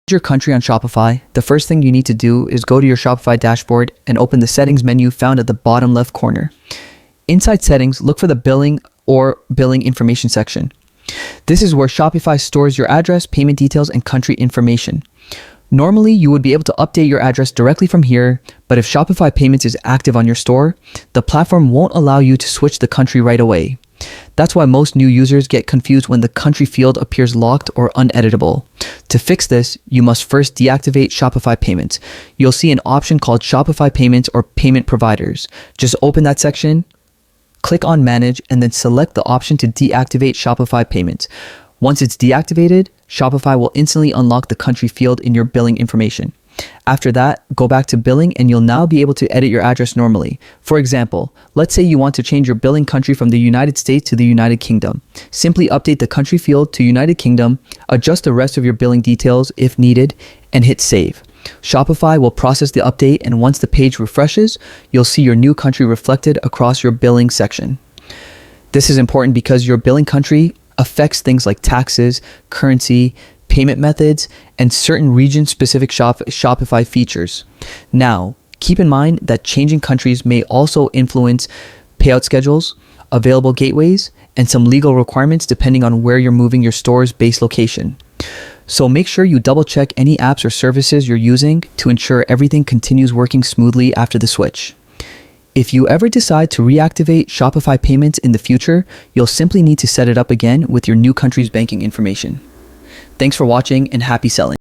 Your country on Shopify, the first thing you need to do is go to your Shopify dashboard and open the settings menu found at the bottom left corner. Inside settings, look for the billing or billing information section. This is where Shopify stores your address, payment details, and country information. Normally, you would be able to update your address directly from here, but if Shopify Payments is active on your store, the platform won't allow you to switch the country right away. That's why most new users get confused when the country field appears locked or uneditable. To fix this, you must first deactivate Shopify Payments. You'll see an option called Shopify Payments or Payment Providers. Just open that section, click on Manage, and then select the option to deactivate Shopify Payments. Once it's deactivated, Shopify will instantly unlock the country field in your billing information. After that, go back to billing and you'll now be able to edit your address normally. For example, let's say you want to change your billing country from the United States to the United Kingdom. Simply update the country field to United Kingdom, adjust the rest of your billing details if needed, and hit save. Shopify will process the update, and once the page refreshes, you'll see your new country reflected across your billing section. This is important because your billing country affects things like taxes, currency, payment methods, and certain region-specific Shopify features. Now, keep in mind that changing countries may also influence payout schedules, available gateways, and some legal requirements depending on where you're moving your store's base location. So make sure you double-check any apps or services you're using to ensure everything continues working smoothly after the switch. If you ever decide to reactivate Shopify Payments in the future, you'll simply need to set it up again with your new country's banking information. Thanks for watching and happy selling.